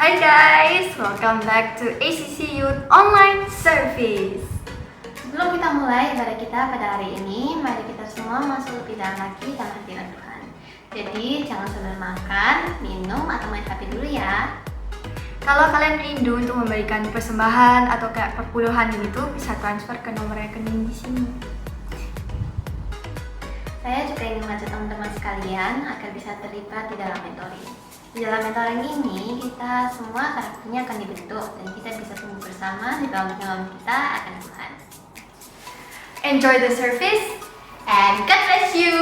Hi guys, welcome back to ACC Youth Online Service. Sebelum kita mulai ibadah kita pada hari ini, mari kita semua masuk lebih dalam lagi dalam hadirat Tuhan. Jadi jangan sambil makan, minum, atau main HP dulu ya. Kalau kalian rindu untuk memberikan persembahan atau kayak perpuluhan gitu, bisa transfer ke nomor rekening di sini. Saya juga ingin mengajak teman-teman sekalian agar bisa terlibat di dalam mentoring. Di dalam mentoring ini, kita semua karakternya akan dibentuk dan kita bisa tumbuh bersama di dalam pengalaman kita akan Tuhan. Enjoy the service and God bless you.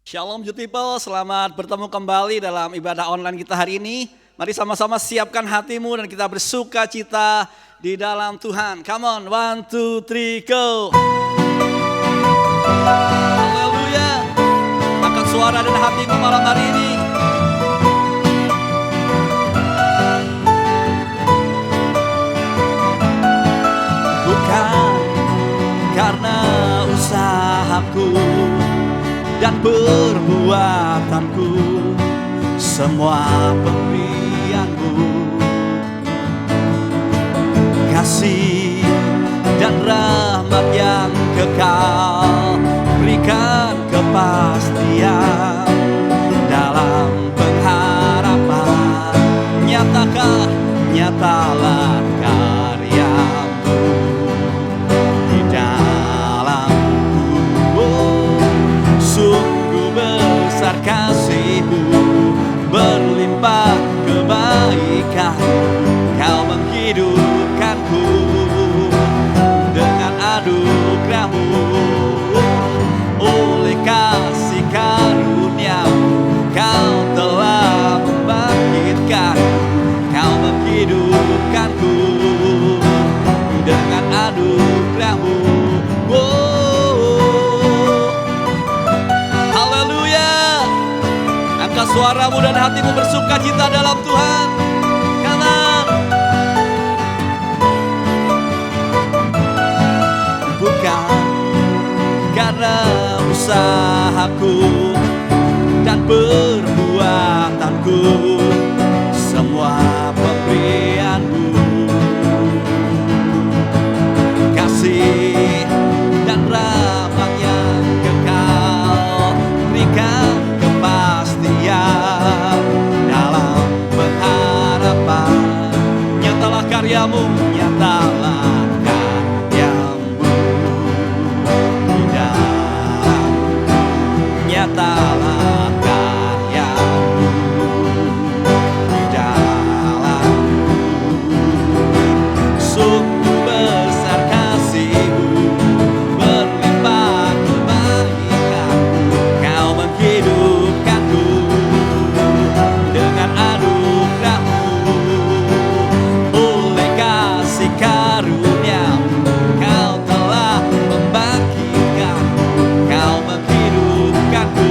Shalom Youth People, selamat bertemu kembali dalam ibadah online kita hari ini. Mari sama-sama siapkan hatimu dan kita bersuka cita di dalam Tuhan. Come on, 1, 2, 3, go. Haleluya. Angkat suara dan hatimu malam hari ini. Bukan karena usahaku dan perbuatanku, semua pemberianmu, kasih dan rahmat yang kekal, berikan kepastian dalam pengharapan. Nyatalah karyamu di dalamku. Sungguh besar kasih-Mu, berlimpah kebaikan-Mu, Kau menghidupkanku dengan anugerah-Mu. Oleh kasih karunia-Mu, Kau telah membangkitkan, Kau menghidupkanku dengan anugerah-Mu. Angkat suaramu dan hatimu bersuka cita dalam Tuhan. Come on. Bukan karena usahaku dan perbuatanku, semua pemberian-Mu, kasih dan rahmat yang kekal, berikan kepastian dalam pengharapan. Nyatalah karya-Mu, nyatalah karya-Mu di dalam. Nyatalah karya-Mu di dalam. Sungguh besar kasih-Mu, berlimpah kebaikan-Mu, Kau menghidupkanku dengan anugerah-Mu. Oleh kasih karunia-Mu, Kau telah membangkitkan, Kau menghidupkanku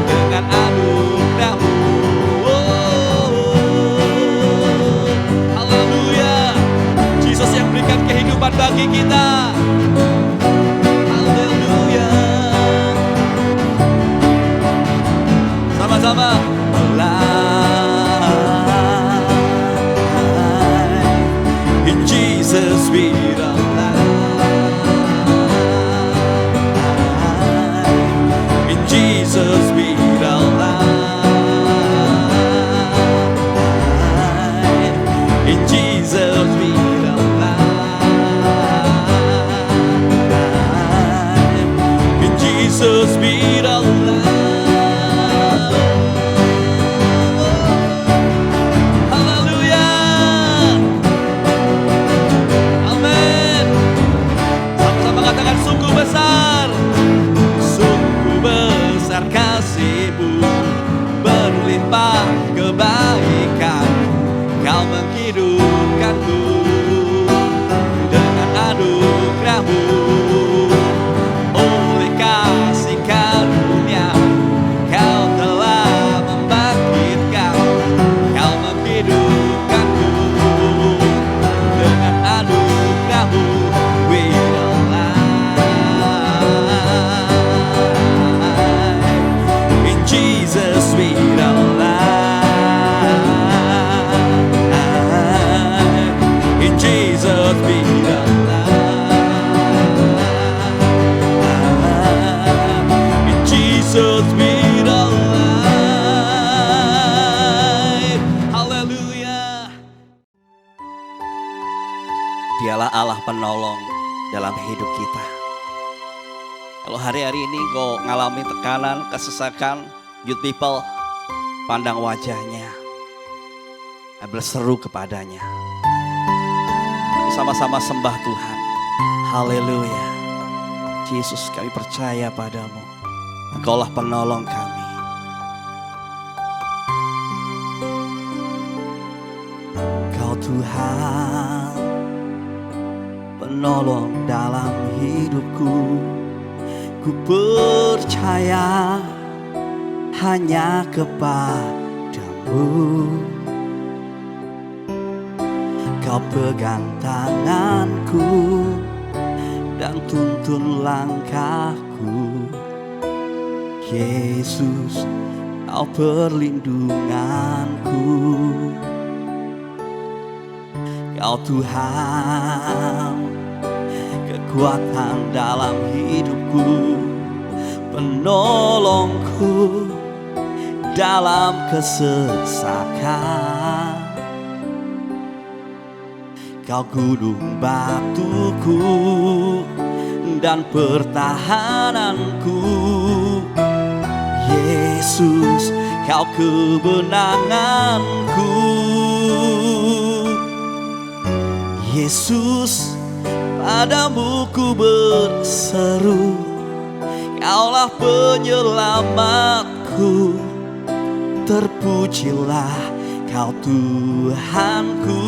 dengan anugerah-Mu. Haleluya. Yesus yang berikan kehidupan bagi kita. Haleluya. Sama-sama. Alive in Jesus we are alive. In Jesus we are alive. In Jesus we are alive. In Jesus we are alive. Hallelujah. Amen. Allah penolong dalam hidup kita. Kalau hari-hari ini kau ngalami tekanan, kesesakan, youth people, pandang wajahnya, berseru kepadanya. Sama-sama sembah Tuhan. Haleluya. Yesus, kami percaya padamu. Engkaulah penolong kami. Kau Tuhan, penolong dalam hidupku. Ku percaya hanya kepadamu. Kau pegang tanganku dan tuntun langkahku. Yesus, Kau perlindunganku. Kau Tuhan, kekuatan dalam hidupku, penolongku dalam kesesakan. Kau gunung batuku dan pertahananku. Yesus, Kau kebenanganku. Yesus, padamu ku berseru. Kaulah penyelamatku. Terpujilah Kau Tuhanku.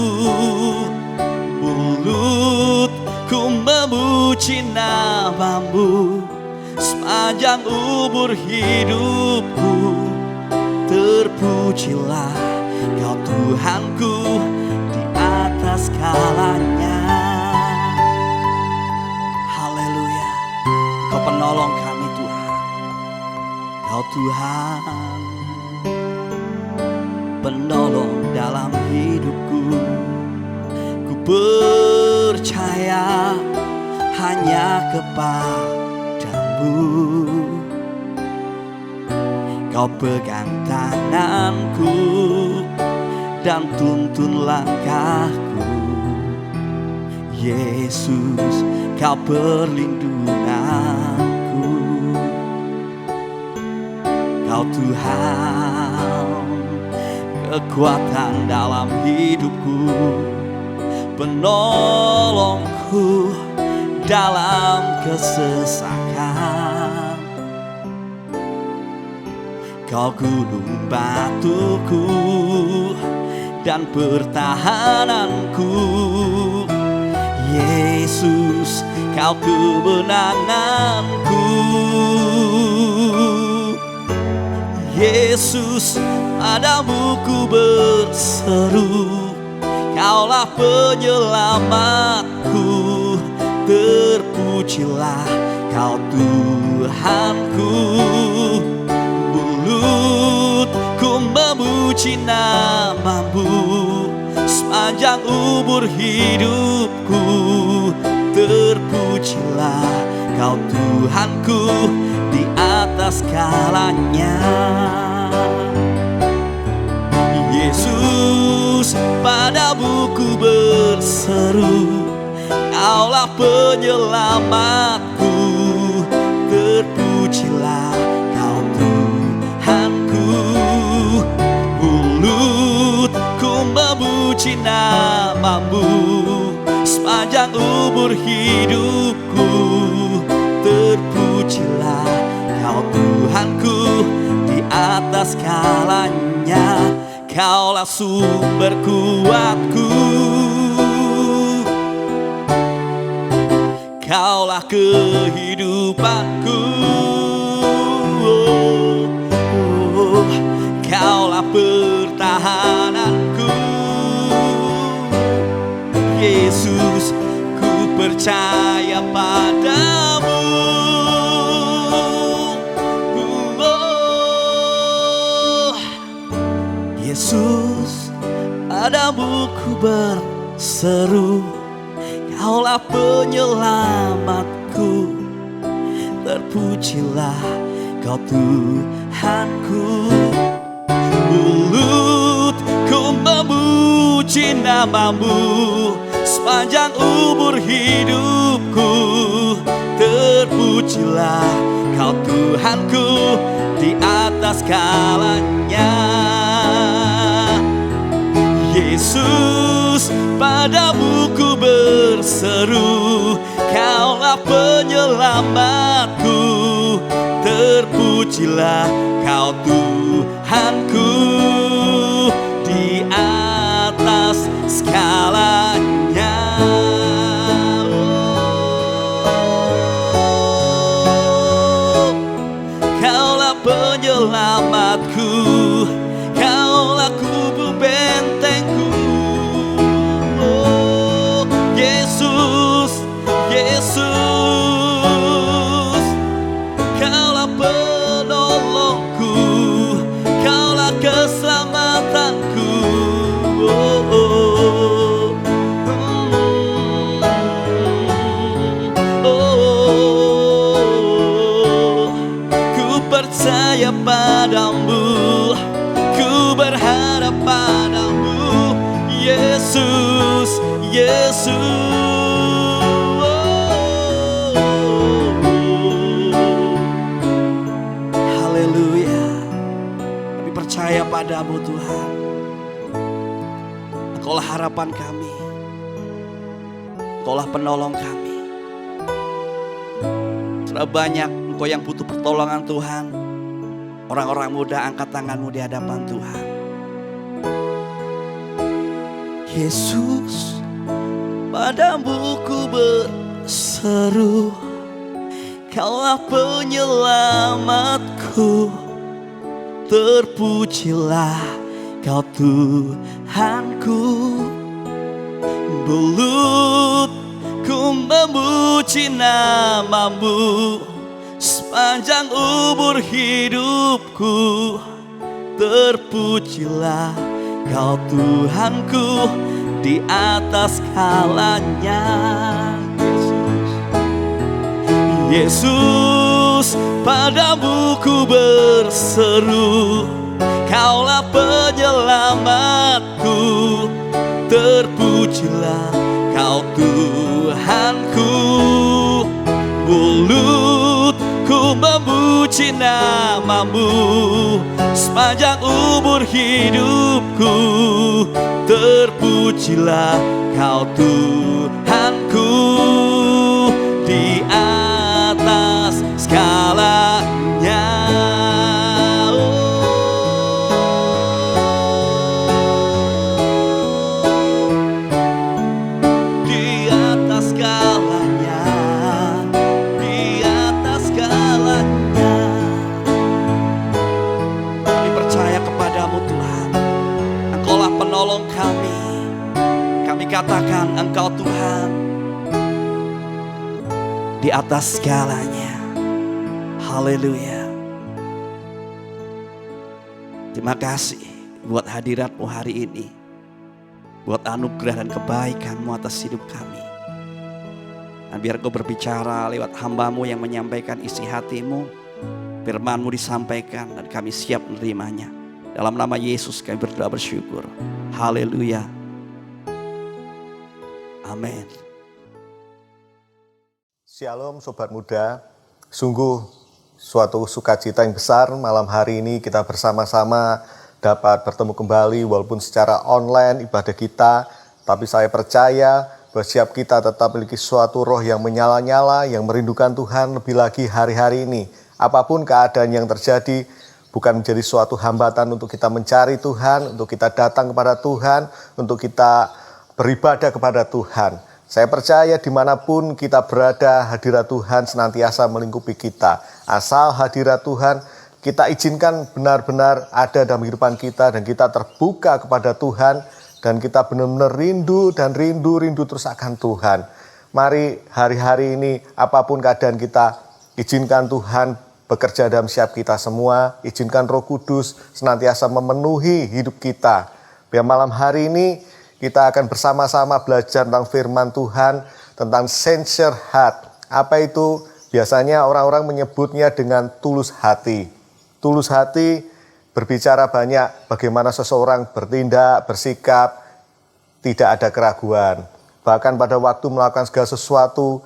Mulutku memuji namamu sepanjang umur hidupku. Terpujilah Kau Tuhanku di atas segalanya. Haleluya. Kau penolong kami Tuhan. Kau Tuhan, penolong dalam hidupku. Ku percaya hanya kepadamu. Kau pegang tanganku dan tuntun langkahku. Yesus, Kau perlindunganku. Kau Tuhan, kekuatan dalam hidupku, penolongku dalam kesesakan. Kau gunung batuku dan pertahananku. Yesus, Kau kebenanganku. Yesus, padamu ku berseru. Kaulah penyelamatku. Terpujilah Kau Tuhanku. Mulutku memuji namamu sepanjang umur hidupku. Terpujilah Kau Tuhanku di atas segalanya. Yesus, padamu ku berseru. Kaulah penyelamatku. Terpujilah Kau Tuhanku. Mulutku memuji namamu sepanjang umur hidupku. Terpujilah Kau Tuhanku di atas segalanya. Kaulah sumber kuatku. Kaulah kehidupanku. Kaulah pertahananku. Yesus, ku percaya padamu. Yesus, padamu ku berseru. Kaulah penyelamatku. Terpujilah Kau Tuhanku. Mulutku memuji namamu sepanjang umur hidupku. Terpujilah Kau Tuhanku di atas segalanya. Yesus, padamu ku berseru, Kaulah penyelamatku. Terpujilah Kau Tuhanku di atas segalanya. Kaulah penyelamatku, Kaulah kubu bentengku. Oh, Yesus, Yesus, Kaulah penolongku, Kaulah keselamatanku. Oh, oh, oh, ku percaya padamu, ku berharap padamu, Yesus, Yesus. Haleluya. Kami percaya padamu Tuhan. Engkaulah harapan kami, Engkaulah penolong kami. Sudah banyak Engkau yang butuh pertolongan Tuhan. Orang-orang muda, angkat tanganmu di hadapan Tuhan. Yesus, padamu ku berseru, Kaulah penyelamatku. Terpujilah Kau Tuhanku. Belut ku memuji namamu sepanjang umur hidupku. Terpujilah Kau Tuhanku di atas segalanya. Yesus, padamu ku berseru, Kaulah penyelamatku. Terpujilah Kau Tuhanku. Mulut ku memuji namamu sepanjang umur hidupku. Terpujilah Kau Tuhanku di atas segalanya. Di atas segalanya, di atas segalanya. Kami percaya kepadamu Tuhan, Engkaulah penolong kami. Kami katakan Engkau Tuhan di atas segalanya. Haleluya. Terima kasih buat hadiratmu hari ini, buat anugerah dan kebaikanmu atas hidup kami. Dan biar Kau berbicara lewat hambamu yang menyampaikan isi hatimu, firmanmu disampaikan dan kami siap menerimanya. Dalam nama Yesus kami berdoa bersyukur. Haleluya. Amin. Shalom Sobat Muda, sungguh suatu sukacita yang besar malam hari ini kita bersama-sama dapat bertemu kembali walaupun secara online ibadah kita. Tapi saya percaya bahwa setiap kita tetap memiliki suatu roh yang menyala-nyala, yang merindukan Tuhan lebih lagi hari-hari ini. Apapun keadaan yang terjadi, bukan menjadi suatu hambatan untuk kita mencari Tuhan, untuk kita datang kepada Tuhan, untuk kita beribadah kepada Tuhan. Saya percaya dimanapun kita berada, hadirat Tuhan senantiasa melingkupi kita. Asal hadirat Tuhan kita izinkan benar-benar ada dalam kehidupan kita dan kita terbuka kepada Tuhan dan kita benar-benar rindu dan rindu terus akan Tuhan. Mari hari-hari ini apapun keadaan kita, izinkan Tuhan bekerja dalam setiap kita semua. Izinkan Roh Kudus senantiasa memenuhi hidup kita. Biar malam hari ini kita akan bersama-sama belajar tentang firman Tuhan, tentang sincere heart. Apa itu? Biasanya orang-orang menyebutnya dengan tulus hati. Tulus hati berbicara banyak bagaimana seseorang bertindak, bersikap, tidak ada keraguan. Bahkan pada waktu melakukan segala sesuatu,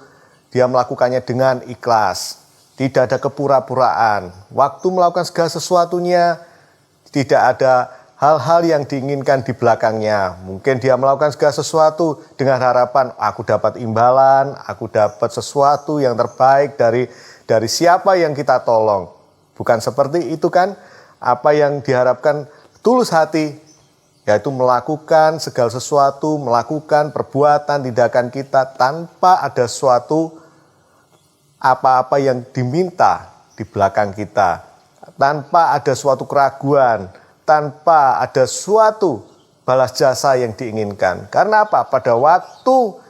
dia melakukannya dengan ikhlas. Tidak ada kepura-puraan. Waktu melakukan segala sesuatunya, tidak ada hal-hal yang diinginkan di belakangnya. Mungkin dia melakukan segala sesuatu dengan harapan, aku dapat imbalan, aku dapat sesuatu yang terbaik dari siapa yang kita tolong. Bukan seperti itu kan? Apa yang diharapkan tulus hati, yaitu melakukan segala sesuatu, melakukan perbuatan, tindakan kita tanpa ada suatu apa-apa yang diminta di belakang kita. Tanpa ada suatu keraguan, tanpa ada suatu balas jasa yang diinginkan. Karena apa? Pada waktu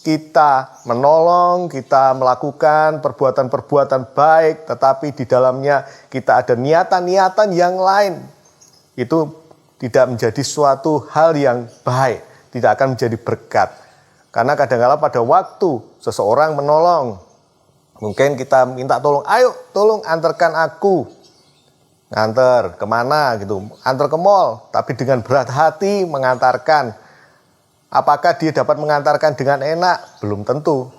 kita menolong, kita melakukan perbuatan-perbuatan baik, tetapi di dalamnya kita ada niatan-niatan yang lain. Itu tidak menjadi suatu hal yang baik, tidak akan menjadi berkat. Karena kadang-kala pada waktu seseorang menolong, mungkin kita minta tolong, ayo tolong antarkan aku. Nganter kemana gitu, antar ke mall, tapi dengan berat hati mengantarkan. Apakah dia dapat mengantarkan dengan enak? Belum tentu.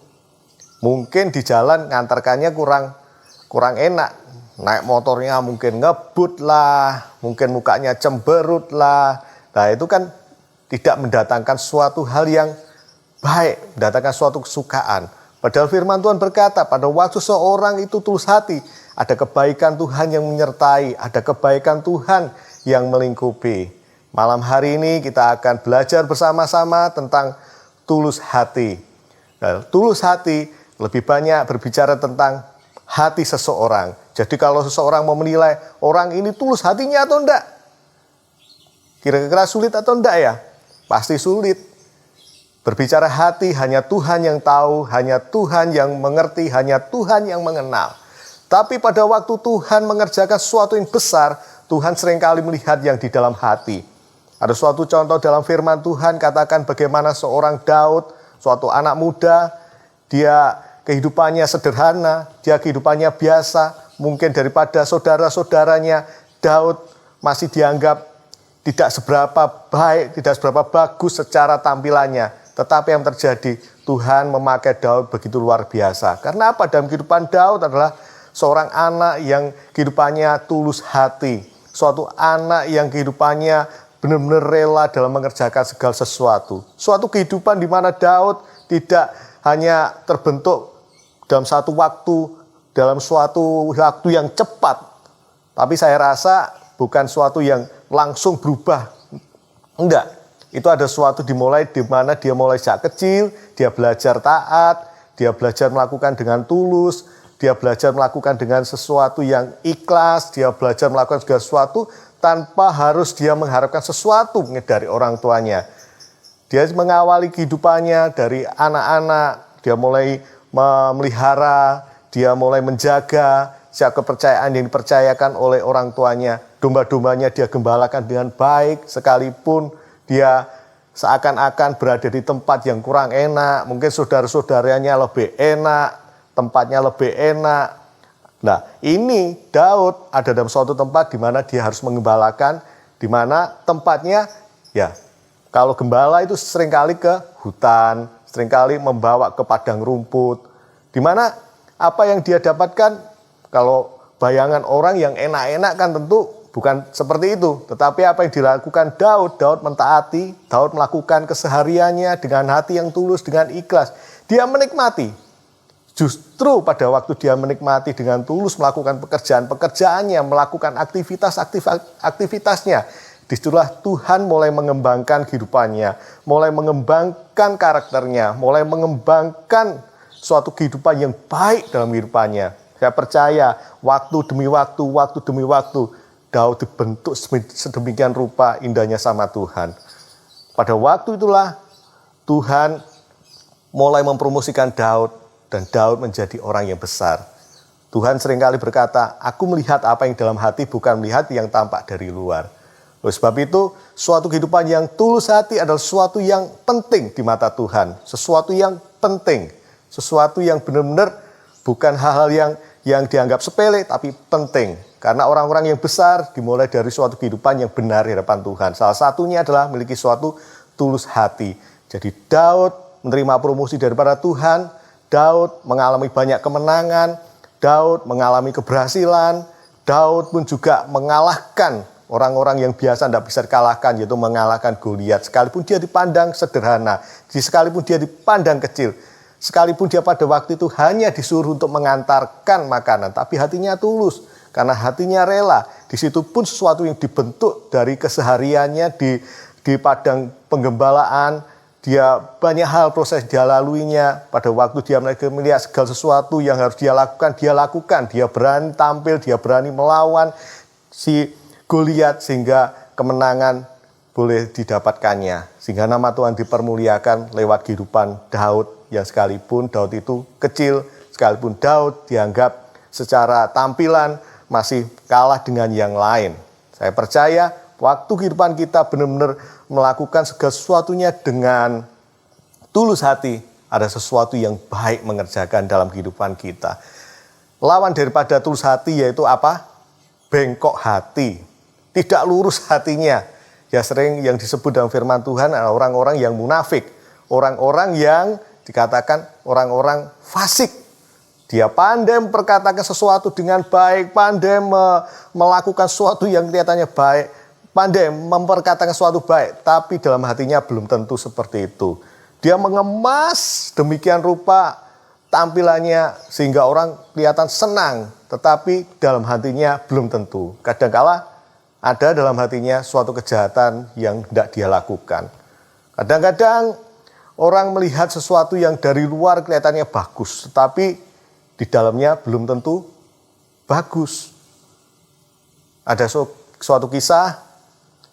Mungkin di jalan ngantarkannya kurang enak. Naik motornya mungkin ngebut lah, mungkin mukanya cemberut lah. Nah itu kan tidak mendatangkan suatu hal yang baik, mendatangkan suatu kesukaan. Padahal firman Tuhan berkata, pada waktu seorang itu tulus hati, ada kebaikan Tuhan yang menyertai, ada kebaikan Tuhan yang melingkupi. Malam hari ini kita akan belajar bersama-sama tentang tulus hati. Nah, tulus hati lebih banyak berbicara tentang hati seseorang. Jadi kalau seseorang mau menilai orang ini tulus hatinya atau enggak, kira-kira sulit atau enggak ya? Pasti sulit. Berbicara hati hanya Tuhan yang tahu, hanya Tuhan yang mengerti, hanya Tuhan yang mengenal. Tapi pada waktu Tuhan mengerjakan sesuatu yang besar, Tuhan seringkali melihat yang di dalam hati. Ada suatu contoh dalam firman Tuhan, katakan bagaimana seorang Daud, suatu anak muda, dia kehidupannya sederhana, dia kehidupannya biasa. Mungkin daripada saudara-saudaranya, Daud masih dianggap tidak seberapa baik, tidak seberapa bagus secara tampilannya. Tetapi yang terjadi, Tuhan memakai Daud begitu luar biasa. Karena apa? Dalam kehidupan Daud adalah seorang anak yang kehidupannya tulus hati. Suatu anak yang kehidupannya benar-benar rela dalam mengerjakan segala sesuatu. Suatu kehidupan di mana Daud tidak hanya terbentuk dalam satu waktu, dalam suatu waktu yang cepat. Tapi saya rasa bukan suatu yang langsung berubah. Enggak. Itu ada suatu dimulai di mana dia mulai sejak kecil, dia belajar taat, dia belajar melakukan dengan tulus, dia belajar melakukan dengan sesuatu yang ikhlas, dia belajar melakukan segala sesuatu tanpa harus dia mengharapkan sesuatu dari orang tuanya. Dia mengawali kehidupannya dari anak-anak, dia mulai memelihara, dia mulai menjaga setiap kepercayaan yang dipercayakan oleh orang tuanya. Domba-dombanya dia gembalakan dengan baik, sekalipun dia seakan-akan berada di tempat yang kurang enak. Mungkin saudara-saudaranya lebih enak, tempatnya lebih enak. Nah, ini Daud ada dalam suatu tempat di mana dia harus mengembalakan, di mana tempatnya, ya, kalau gembala itu seringkali ke hutan, seringkali membawa ke padang rumput, di mana apa yang dia dapatkan, kalau bayangan orang yang enak-enak kan tentu bukan seperti itu. Tetapi apa yang dilakukan Daud mentaati, Daud melakukan kesehariannya dengan hati yang tulus, dengan ikhlas. Dia menikmati. Justru pada waktu dia menikmati dengan tulus melakukan pekerjaan-pekerjaannya, melakukan aktivitasnya, disitulah Tuhan mulai mengembangkan kehidupannya, mulai mengembangkan karakternya, mulai mengembangkan suatu kehidupan yang baik dalam kehidupannya. Saya percaya waktu demi waktu, Daud dibentuk sedemikian rupa indahnya sama Tuhan. Pada waktu itulah Tuhan mulai mempromosikan Daud, dan Daud menjadi orang yang besar. Tuhan seringkali berkata, aku melihat apa yang dalam hati, bukan melihat yang tampak dari luar. Oleh sebab itu, suatu kehidupan yang tulus hati adalah sesuatu yang penting di mata Tuhan. Sesuatu yang penting. Sesuatu yang benar-benar bukan hal-hal yang dianggap sepele, tapi penting. Karena orang-orang yang besar dimulai dari suatu kehidupan yang benar di hadapan Tuhan. Salah satunya adalah memiliki suatu tulus hati. Jadi Daud menerima promosi daripada Tuhan, Daud mengalami banyak kemenangan, Daud mengalami keberhasilan, Daud pun juga mengalahkan orang-orang yang biasa tidak bisa dikalahkan, yaitu mengalahkan Goliat. Sekalipun dia dipandang sederhana, sekalipun dia dipandang kecil, sekalipun dia pada waktu itu hanya disuruh untuk mengantarkan makanan, tapi hatinya tulus, karena hatinya rela. Di situ pun sesuatu yang dibentuk dari kesehariannya di padang penggembalaan, dia banyak hal proses dia laluinya. Pada waktu dia melihat segala sesuatu yang harus dia lakukan, dia berani tampil, dia berani melawan si Goliat sehingga kemenangan boleh didapatkannya. Sehingga nama Tuhan dipermuliakan lewat kehidupan Daud, yang sekalipun Daud itu kecil, sekalipun Daud dianggap secara tampilan masih kalah dengan yang lain. Saya percaya waktu kehidupan kita benar-benar melakukan segala sesuatunya dengan tulus hati, ada sesuatu yang baik mengerjakan dalam kehidupan kita. Lawan daripada tulus hati yaitu apa? Bengkok hati, tidak lurus hatinya. Ya sering yang disebut dalam firman Tuhan adalah orang-orang yang munafik, orang-orang yang dikatakan orang-orang fasik. Dia pandai memperkatakan sesuatu dengan baik, pandai melakukan sesuatu yang kelihatannya baik, pandai memperkatakan sesuatu baik, tapi dalam hatinya belum tentu seperti itu. Dia mengemas demikian rupa tampilannya sehingga orang kelihatan senang, tetapi dalam hatinya belum tentu. Kadangkala ada dalam hatinya suatu kejahatan yang tidak dia lakukan. Kadang-kadang orang melihat sesuatu yang dari luar kelihatannya bagus, tetapi di dalamnya belum tentu bagus. Ada suatu kisah,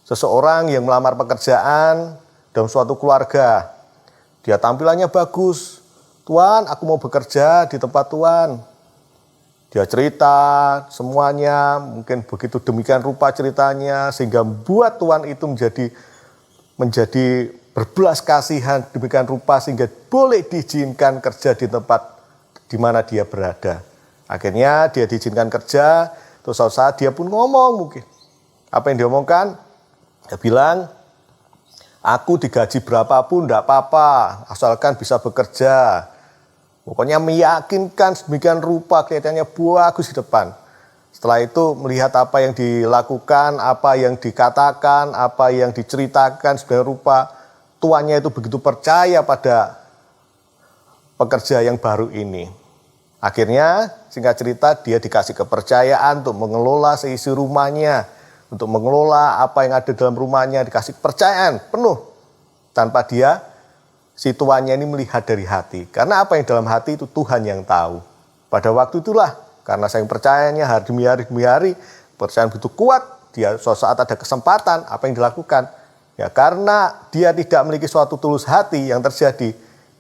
seseorang yang melamar pekerjaan dalam suatu keluarga. Dia tampilannya bagus. Tuan, aku mau bekerja di tempat Tuan. Dia cerita semuanya, mungkin begitu demikian rupa ceritanya, sehingga membuat Tuan itu menjadi berbelas kasihan demikian rupa, sehingga boleh diizinkan kerja di tempat di mana dia berada. Akhirnya dia diizinkan kerja, terus suatu saat dia pun ngomong mungkin. Apa yang dia omongkan? Dia bilang, aku digaji berapapun tidak apa-apa, asalkan bisa bekerja. Pokoknya meyakinkan sedemikian rupa, kelihatannya bagus di depan. Setelah itu melihat apa yang dilakukan, apa yang dikatakan, apa yang diceritakan sedemikian rupa, tuannya itu begitu percaya pada pekerja yang baru ini. Akhirnya singkat cerita dia dikasih kepercayaan untuk mengelola seisi rumahnya, untuk mengelola apa yang ada dalam rumahnya, dikasih kepercayaan penuh tanpa dia si tuannya ini melihat dari hati. Karena apa yang dalam hati itu Tuhan yang tahu. Pada waktu itulah karena saya percayanya hari demi hari, percayaan begitu kuat, dia suatu saat ada kesempatan apa yang dilakukan. Ya karena dia tidak memiliki suatu tulus hati yang terjadi,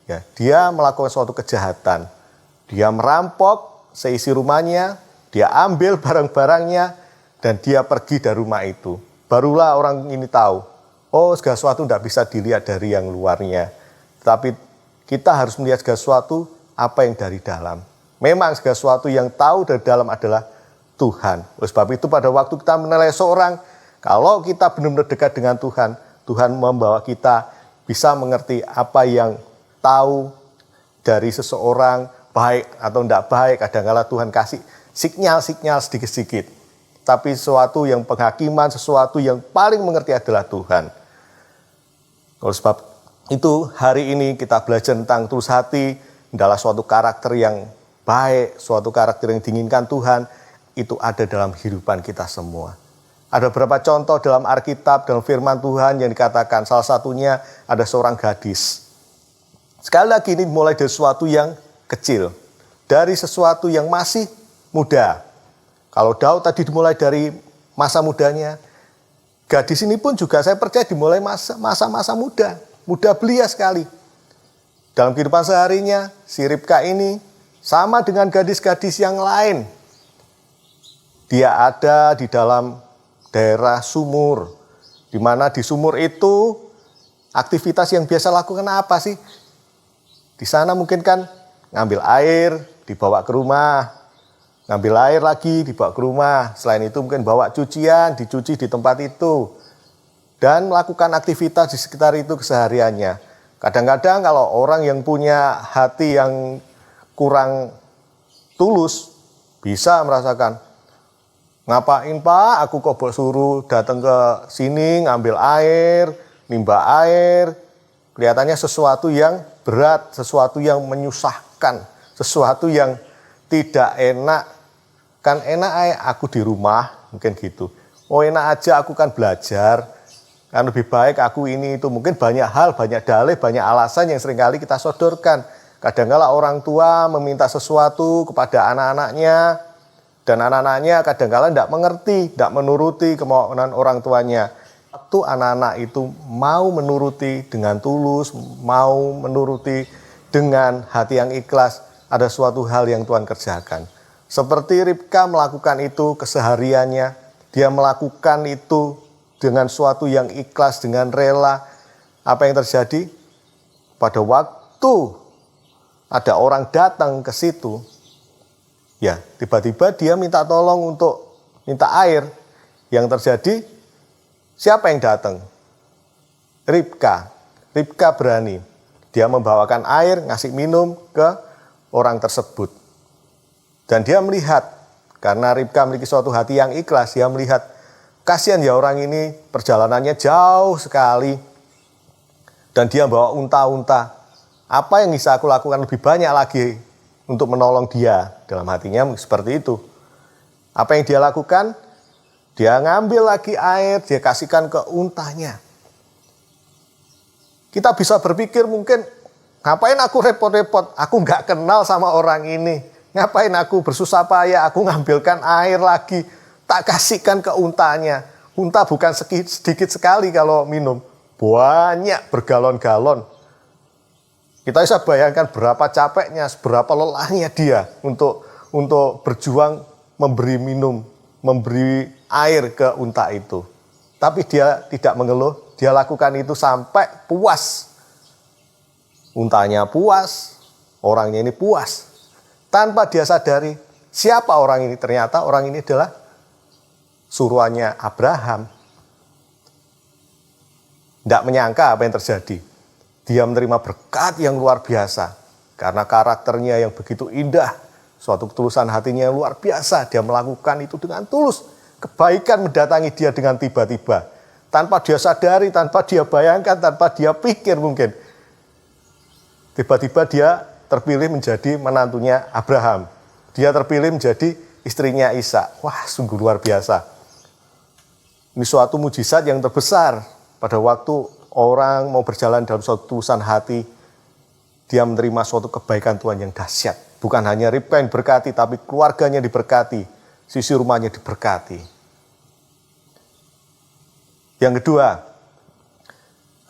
ya dia melakukan suatu kejahatan. Dia merampok seisi rumahnya, dia ambil barang-barangnya, dan dia pergi dari rumah itu. Barulah orang ini tahu, oh segala sesuatu tidak bisa dilihat dari yang luarnya. Tapi kita harus melihat segala sesuatu apa yang dari dalam. Memang segala sesuatu yang tahu dari dalam adalah Tuhan. Oleh sebab itu pada waktu kita menilai seorang, kalau kita benar-benar dekat dengan Tuhan, Tuhan membawa kita bisa mengerti apa yang tahu dari seseorang, baik atau tidak baik. Kadang-kadang Tuhan kasih sinyal-sinyal sedikit-sedikit. Tapi sesuatu yang penghakiman, sesuatu yang paling mengerti adalah Tuhan. Oleh sebab itu hari ini kita belajar tentang tulus hati adalah suatu karakter yang baik, suatu karakter yang diinginkan Tuhan, itu ada dalam kehidupan kita semua. Ada beberapa contoh dalam Alkitab, dalam firman Tuhan yang dikatakan, salah satunya ada seorang gadis. Sekali lagi ini mulai dari sesuatu yang kecil, dari sesuatu yang masih muda. Kalau Daud tadi dimulai dari masa mudanya, gadis ini pun juga saya percaya dimulai masa-masa muda belia sekali. Dalam kehidupan seharinya, si Ribka ini sama dengan gadis-gadis yang lain. Dia ada di dalam daerah sumur, di mana di sumur itu aktivitas yang biasa lakukan apa sih? Di sana mungkin kan ngambil air, dibawa ke rumah, ngambil air lagi, dibawa ke rumah. Selain itu mungkin bawa cucian, dicuci di tempat itu. Dan melakukan aktivitas di sekitar itu kesehariannya. Kadang-kadang kalau orang yang punya hati yang kurang tulus, bisa merasakan, ngapain Pak, aku kok suruh datang ke sini, ngambil air, nimba air. Kelihatannya sesuatu yang berat, sesuatu yang menyusahkan, sesuatu yang tidak enak. Kan enak aku di rumah, mungkin gitu. Oh enak aja aku kan belajar, kan lebih baik aku ini itu. Mungkin banyak hal, banyak dalih, banyak alasan yang seringkali kita sodorkan. Kadang-kala orang tua meminta sesuatu kepada anak-anaknya, dan anak-anaknya kadang-kala tidak mengerti, tidak menuruti kemauan orang tuanya. Waktu anak-anak itu mau menuruti dengan tulus, mau menuruti dengan hati yang ikhlas, ada suatu hal yang Tuhan kerjakan. Seperti Ribka melakukan itu kesehariannya, dia melakukan itu dengan suatu yang ikhlas, dengan rela. Apa yang terjadi? Pada waktu ada orang datang ke situ, ya tiba-tiba dia minta tolong untuk minta air. Yang terjadi, siapa yang datang? Ribka. Ribka berani. Dia membawakan air, ngasih minum ke orang tersebut. Dan dia melihat, karena Ribka memiliki suatu hati yang ikhlas, dia melihat, kasihan ya orang ini perjalanannya jauh sekali. Dan dia bawa unta-unta. Apa yang bisa aku lakukan lebih banyak lagi untuk menolong dia? Dalam hatinya seperti itu. Apa yang dia lakukan? Dia ngambil lagi air, dia kasihkan ke untanya. Kita bisa berpikir mungkin, ngapain aku repot-repot? Aku nggak kenal sama orang ini. Ngapain aku bersusah payah? Aku ngambilkan air lagi, tak kasihkan ke untanya. Unta bukan sedikit sekali kalau minum. Banyak bergalon-galon. Kita bisa bayangkan berapa capeknya, berapa lelahnya dia untuk berjuang memberi minum, memberi air ke unta itu. Tapi dia tidak mengeluh, dia lakukan itu sampai puas. Untanya puas, orangnya ini puas. Tanpa dia sadari siapa orang ini, ternyata orang ini adalah suruhannya Abraham. Tidak menyangka apa yang terjadi. Dia menerima berkat yang luar biasa. Karena karakternya yang begitu indah. Suatu ketulusan hatinya yang luar biasa. Dia melakukan itu dengan tulus. Kebaikan mendatangi dia dengan tiba-tiba. Tanpa dia sadari, tanpa dia bayangkan, tanpa dia pikir mungkin. Tiba-tiba dia terpilih menjadi menantunya Abraham. Dia terpilih menjadi istrinya Ishak. Wah, sungguh luar biasa. Ini suatu mujizat yang terbesar. Pada waktu orang mau berjalan dalam suatu ketulusan hati, dia menerima suatu kebaikan Tuhan yang dahsyat. Bukan hanya Ribka yang diberkati, tapi keluarganya diberkati, sisi rumahnya diberkati. Yang kedua,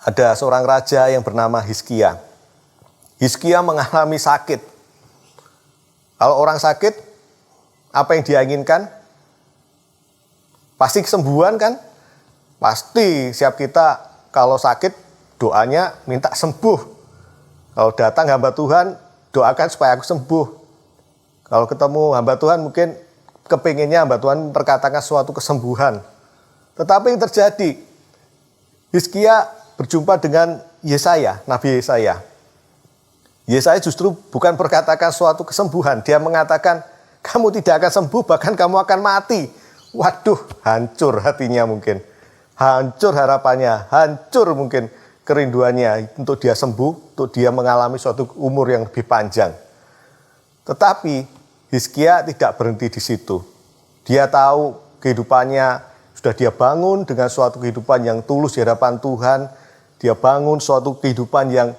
ada seorang raja yang bernama Hizkia. Hizkia mengalami sakit. Kalau orang sakit, apa yang dia inginkan? Pasti kesembuhan kan? Pasti siap kita kalau sakit doanya minta sembuh. Kalau datang hamba Tuhan, doakan supaya aku sembuh. Kalau ketemu hamba Tuhan mungkin kepinginnya hamba Tuhan perkatakan suatu kesembuhan. Tetapi yang terjadi, Hizkia berjumpa dengan Yesaya, Nabi Yesaya. Yesaya justru bukan perkatakan suatu kesembuhan. Dia mengatakan, kamu tidak akan sembuh, bahkan kamu akan mati. Waduh, hancur hatinya mungkin. Hancur harapannya, hancur mungkin kerinduannya untuk dia sembuh, untuk dia mengalami suatu umur yang lebih panjang. Tetapi Hizkia tidak berhenti di situ. Dia tahu kehidupannya sudah dia bangun dengan suatu kehidupan yang tulus di hadapan Tuhan. Dia bangun suatu kehidupan yang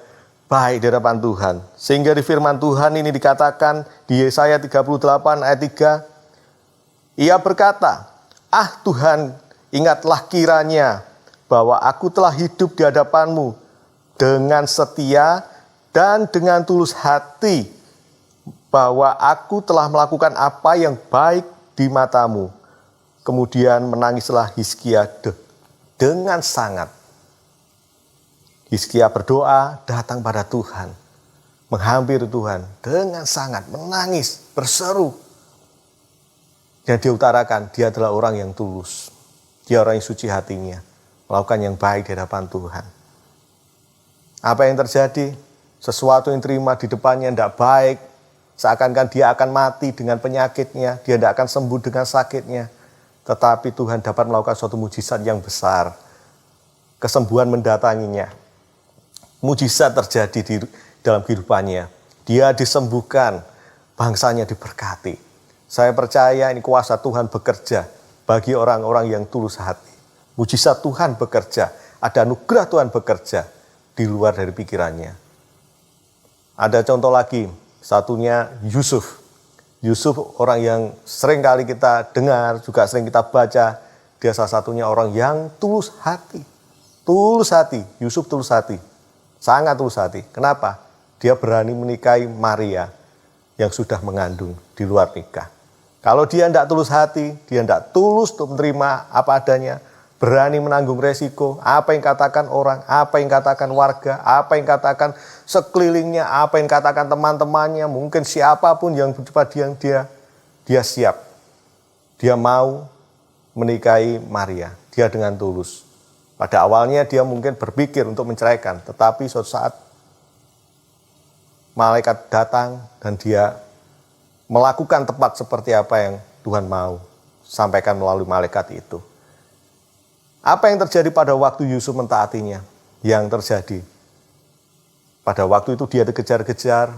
baik di hadapan Tuhan. Sehingga di firman Tuhan ini dikatakan di Yesaya 38 ayat 3. Ia berkata, ah Tuhan, ingatlah kiranya bahwa aku telah hidup di hadapanmu dengan setia dan dengan tulus hati, bahwa aku telah melakukan apa yang baik di matamu. Kemudian menangislah Hizkia dengan sangat. Hizkia berdoa, datang pada Tuhan, menghampiri Tuhan dengan sangat, menangis, berseru. Yang diutarakan, dia adalah orang yang tulus. Dia orang yang suci hatinya, melakukan yang baik di hadapan Tuhan. Apa yang terjadi? Sesuatu yang terima di depannya tidak baik. Seakan-akan dia akan mati dengan penyakitnya. Dia tidak akan sembuh dengan sakitnya. Tetapi Tuhan dapat melakukan suatu mujizat yang besar. Kesembuhan mendatanginya. Mujizat terjadi di dalam kehidupannya. Dia disembuhkan. Bangsanya diberkati. Saya percaya ini kuasa Tuhan bekerja bagi orang-orang yang tulus hati. Mujizat Tuhan bekerja. Ada anugerah Tuhan bekerja di luar dari pikirannya. Ada contoh lagi, satunya Yusuf. Yusuf orang yang sering kali kita dengar, juga sering kita baca. Dia salah satunya orang yang tulus hati. Tulus hati, Yusuf tulus hati. Sangat tulus hati. Kenapa? Dia berani menikahi Maria yang sudah mengandung di luar nikah. Kalau dia tidak tulus hati, dia tidak tulus untuk menerima apa adanya, berani menanggung resiko, apa yang katakan orang, apa yang katakan warga, apa yang katakan sekelilingnya, apa yang katakan teman-temannya, mungkin siapapun yang berjumpa dengan dia siap. Dia mau menikahi Maria, dia dengan tulus. Pada awalnya dia mungkin berpikir untuk menceraikan, tetapi suatu saat malaikat datang dan dia melakukan tepat seperti apa yang Tuhan mau sampaikan melalui malaikat itu. Apa yang terjadi pada waktu Yusuf mentaatinya? Yang terjadi pada waktu itu dia dikejar-kejar,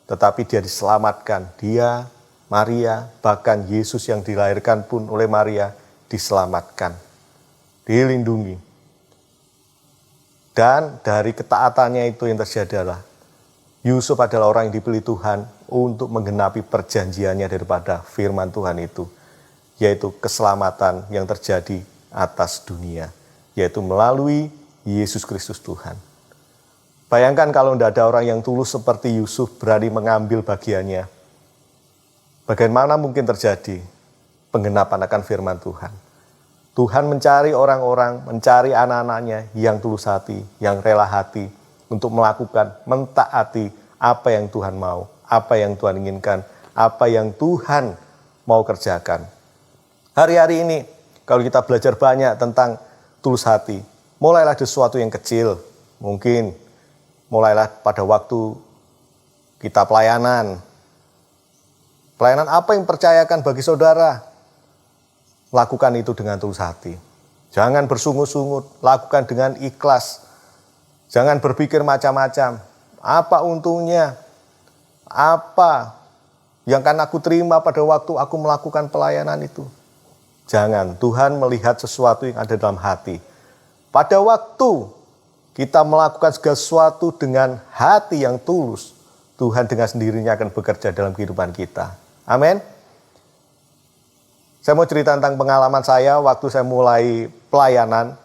tetapi dia diselamatkan. Dia, Maria, bahkan Yesus yang dilahirkan pun oleh Maria diselamatkan, dilindungi. Dan dari ketaatannya itu yang terjadi adalah Yusuf adalah orang yang dipilih Tuhan untuk menggenapi perjanjiannya daripada firman Tuhan itu, yaitu keselamatan yang terjadi atas dunia, yaitu melalui Yesus Kristus Tuhan. Bayangkan kalau tidak ada orang yang tulus seperti Yusuf berani mengambil bagiannya. Bagaimana mungkin terjadi penggenapan akan firman Tuhan? Tuhan mencari orang-orang, mencari anak-anaknya yang tulus hati, yang rela hati, untuk melakukan, mentaati apa yang Tuhan mau, apa yang Tuhan inginkan, apa yang Tuhan mau kerjakan. Hari-hari ini, kalau kita belajar banyak tentang tulus hati, mulailah dari sesuatu yang kecil. Mungkin mulailah pada waktu kita pelayanan. Pelayanan apa yang percayakan bagi saudara? Lakukan itu dengan tulus hati. Jangan bersungut-sungut, lakukan dengan ikhlas. Jangan berpikir macam-macam. Apa untungnya? Apa yang akan aku terima pada waktu aku melakukan pelayanan itu? Jangan. Tuhan melihat sesuatu yang ada dalam hati. Pada waktu kita melakukan segala sesuatu dengan hati yang tulus, Tuhan dengan sendirinya akan bekerja dalam kehidupan kita. Amin. Saya mau cerita tentang pengalaman saya waktu saya mulai pelayanan.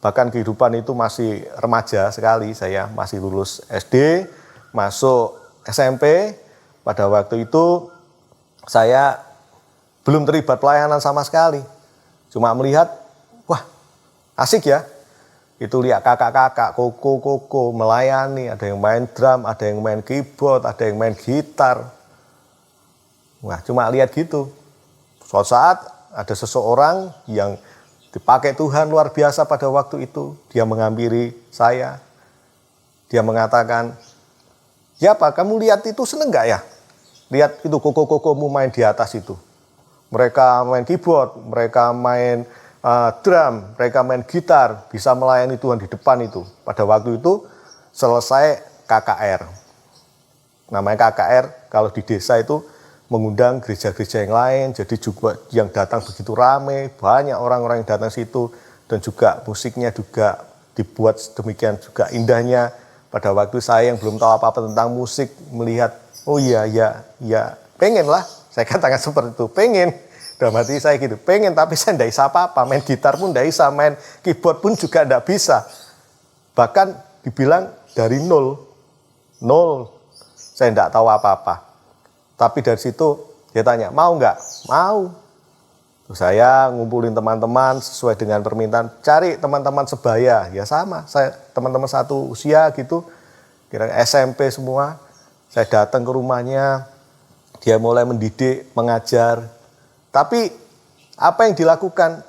Bahkan kehidupan itu masih remaja sekali, saya masih lulus SD, masuk SMP. Pada waktu itu saya belum terlibat pelayanan sama sekali. Cuma melihat, wah asik ya. Itu lihat kakak-kakak, koko melayani, ada yang main drum, ada yang main keyboard, ada yang main gitar. Wah cuma lihat gitu. Suatu saat ada seseorang yang dipakai Tuhan luar biasa pada waktu itu. Dia menghampiri saya. Dia mengatakan, ya Pak, kamu lihat itu seneng gak ya? Lihat itu koko-kokomu main di atas itu. Mereka main keyboard, mereka main drum, mereka main gitar, bisa melayani Tuhan di depan itu. Pada waktu itu selesai KKR. Namanya KKR, kalau di desa itu mengundang gereja-gereja yang lain, jadi juga yang datang begitu ramai, banyak orang-orang yang datang situ, dan juga musiknya juga dibuat demikian juga indahnya. Pada waktu saya yang belum tahu apa-apa tentang musik, melihat, oh iya, pengen lah, saya katakan seperti itu, pengen. Dalam hati saya gitu, pengen tapi saya tidak bisa apa-apa, main gitar pun tidak bisa, main keyboard pun juga tidak bisa. Bahkan dibilang dari nol, saya tidak tahu apa-apa. Tapi dari situ dia tanya, mau nggak? Mau. Terus saya ngumpulin teman-teman sesuai dengan permintaan, cari teman-teman sebaya, ya sama, saya teman-teman satu usia gitu, kira SMP semua. Saya datang ke rumahnya, dia mulai mendidik, mengajar. Tapi apa yang dilakukan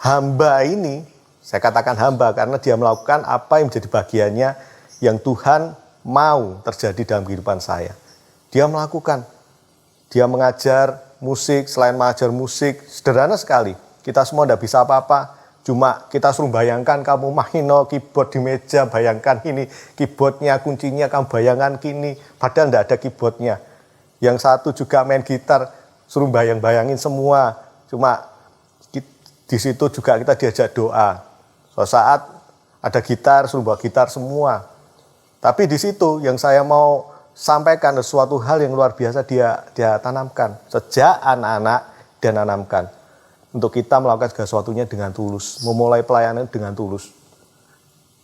hamba ini Saya katakan hamba karena dia melakukan apa yang menjadi bagiannya yang Tuhan mau terjadi dalam kehidupan saya. Dia melakukan, dia mengajar musik, selain mengajar musik, sederhana sekali. Kita semua tidak bisa apa-apa, cuma kita suruh bayangkan kamu main keyboard di meja, bayangkan ini keyboardnya, kuncinya, kamu bayangkan kini, padahal tidak ada keyboardnya. Yang satu juga main gitar, suruh bayangin semua, cuma di situ juga kita diajak doa. Suatu saat ada gitar, suruh bawa gitar semua. Tapi di situ yang saya mau sampaikan sesuatu hal yang luar biasa dia tanamkan. Sejak anak-anak dia tanamkan. Untuk kita melakukan segala sesuatunya dengan tulus. Memulai pelayanan dengan tulus.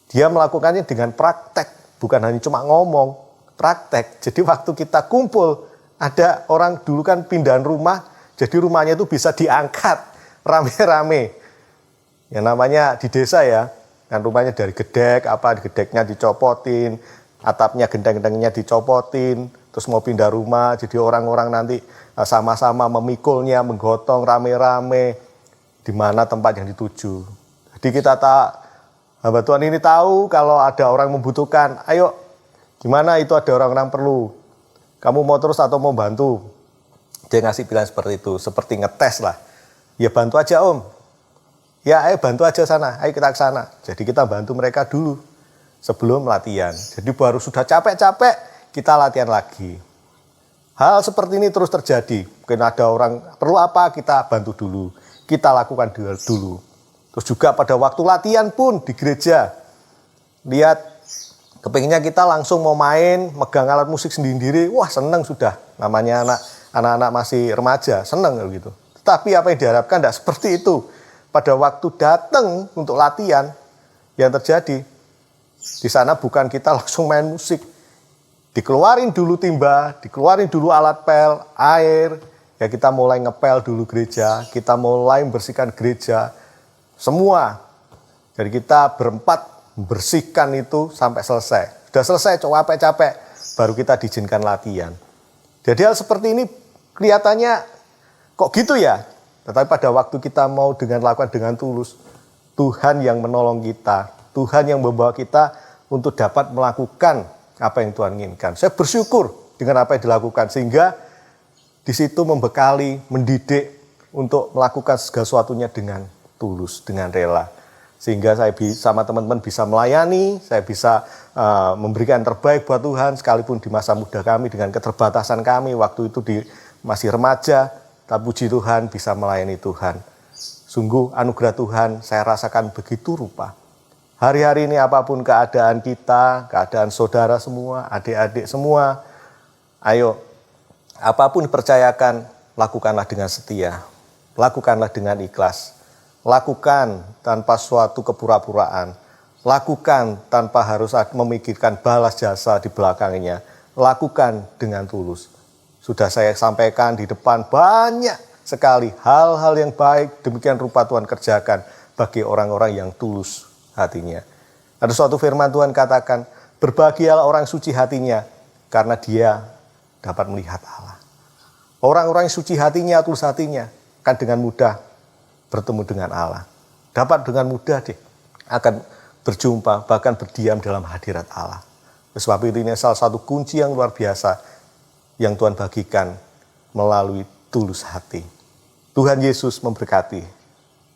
Dia melakukannya dengan praktek. Bukan hanya cuma ngomong, praktek. Jadi waktu kita kumpul, ada orang dulu kan pindahan rumah, jadi rumahnya itu bisa diangkat rame-rame. Yang namanya di desa ya, kan rumahnya dari gedek, gedeknya dicopotin, atapnya genteng-gentengnya dicopotin, terus mau pindah rumah, jadi orang-orang nanti sama-sama memikulnya, menggotong rame-rame, di mana tempat yang dituju. Jadi kita hamba Tuhan ini tahu kalau ada orang membutuhkan, ayo gimana itu ada orang-orang perlu, kamu mau terus atau mau bantu? Dia ngasih pilihan seperti itu, seperti ngetes lah. Ya bantu aja om. Ya ayo bantu aja sana, ayo kita ke sana. Jadi kita bantu mereka dulu sebelum latihan. Jadi baru sudah capek-capek kita latihan lagi. Hal seperti ini terus terjadi. Mungkin ada orang perlu apa, kita bantu dulu. Kita lakukan dulu. Terus juga pada waktu latihan pun di gereja. Lihat, kepinginnya kita langsung mau main, megang alat musik sendiri-sendiri. Wah seneng sudah, namanya anak-anak masih remaja, seneng gitu. Tapi apa yang diharapkan tidak seperti itu. Pada waktu datang untuk latihan, yang terjadi di sana bukan kita langsung main musik. Dikeluarin dulu timba, dikeluarin dulu alat pel, air. Ya kita mulai ngepel dulu gereja, kita mulai membersihkan gereja. Semua. Jadi kita berempat membersihkan itu sampai selesai. Sudah selesai, capek-capek, baru kita diizinkan latihan. Jadi hal seperti ini kelihatannya kok gitu ya? Tetapi pada waktu kita mau lakukan dengan tulus, Tuhan yang menolong kita, Tuhan yang membawa kita untuk dapat melakukan apa yang Tuhan inginkan. Saya bersyukur dengan apa yang dilakukan, sehingga di situ membekali, mendidik untuk melakukan segala sesuatunya dengan tulus, dengan rela. Sehingga saya sama teman-teman bisa melayani, saya bisa memberikan terbaik buat Tuhan, sekalipun di masa muda kami dengan keterbatasan kami, waktu itu masih remaja, tapi puji Tuhan bisa melayani Tuhan. Sungguh anugerah Tuhan saya rasakan begitu rupa. Hari-hari ini apapun keadaan kita, keadaan saudara semua, adik-adik semua, ayo apapun dipercayakan, lakukanlah dengan setia. Lakukanlah dengan ikhlas. Lakukan tanpa suatu kepura-puraan. Lakukan tanpa harus memikirkan balas jasa di belakangnya. Lakukan dengan tulus. Sudah saya sampaikan di depan banyak sekali hal-hal yang baik demikian rupa Tuhan kerjakan bagi orang-orang yang tulus hatinya. Ada suatu firman Tuhan katakan, berbahagialah orang suci hatinya karena dia dapat melihat Allah. Orang-orang yang suci hatinya, tulus hatinya akan dengan mudah bertemu dengan Allah. Dapat dengan mudah akan berjumpa, bahkan berdiam dalam hadirat Allah. Sebab itu ini salah satu kunci yang luar biasa yang Tuhan bagikan melalui tulus hati. Tuhan Yesus memberkati.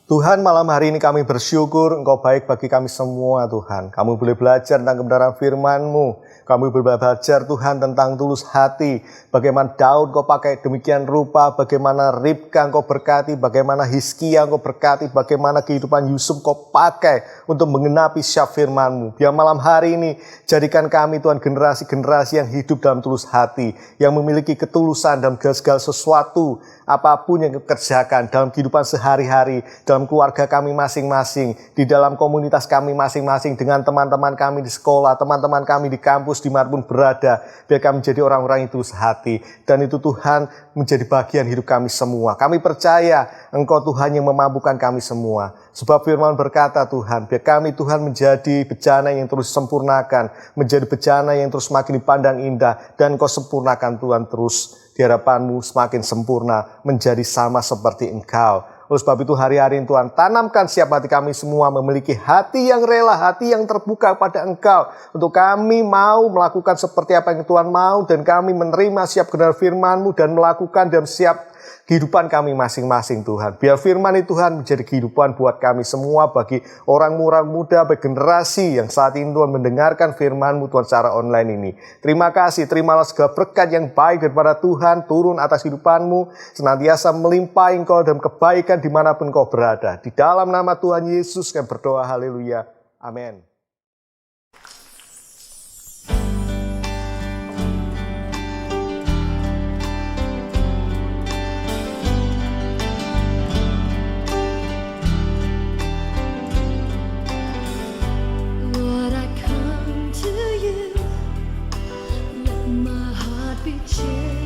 Tuhan, malam hari ini kami bersyukur Engkau baik bagi kami semua Tuhan. Kami boleh belajar tentang kebenaran firman-Mu. Kami boleh belajar Tuhan tentang tulus hati. Bagaimana Daud Kau pakai demikian rupa. Bagaimana Ribka Engkau berkati. Bagaimana Hizkia Engkau berkati. Bagaimana kehidupan Yusuf Kau pakai untuk mengenapi syiar firman-Mu. Biar malam hari ini jadikan kami Tuhan generasi-generasi yang hidup dalam tulus hati. Yang memiliki ketulusan dalam segala sesuatu. Apapun yang dikerjakan dalam kehidupan sehari-hari, dalam keluarga kami masing-masing, di dalam komunitas kami masing-masing, dengan teman-teman kami di sekolah, teman-teman kami di kampus, dimanapun berada, biar kami menjadi orang-orang yang tulus hati. Dan itu Tuhan menjadi bagian hidup kami semua. Kami percaya Engkau Tuhan yang memampukan kami semua. Sebab firman berkata Tuhan, biar kami Tuhan menjadi bejana yang terus sempurnakan, menjadi bejana yang terus semakin dipandang indah, dan Engkau sempurnakan Tuhan terus di hadapan-Mu semakin sempurna, menjadi sama seperti Engkau. Oleh sebab itu hari-hari ini Tuhan, tanamkan siap hati kami semua memiliki hati yang rela, hati yang terbuka pada Engkau. Untuk kami mau melakukan seperti apa yang Tuhan mau, dan kami menerima siap kebenaran firman-Mu dan melakukan dalam siap kehidupan kami masing-masing Tuhan. Biar firman itu Tuhan menjadi kehidupan buat kami semua, bagi orang-orang muda, bagi generasi yang saat ini Tuhan mendengarkan firman-Mu Tuhan secara online ini. Terima kasih, terimalah segala berkat yang baik daripada Tuhan turun atas kehidupan-Mu, senantiasa melimpahi Engkau dalam kebaikan dimanapun Engkau berada. Di dalam nama Tuhan Yesus kami berdoa, haleluya, amin. Lord, I come to you, let my heart be changed.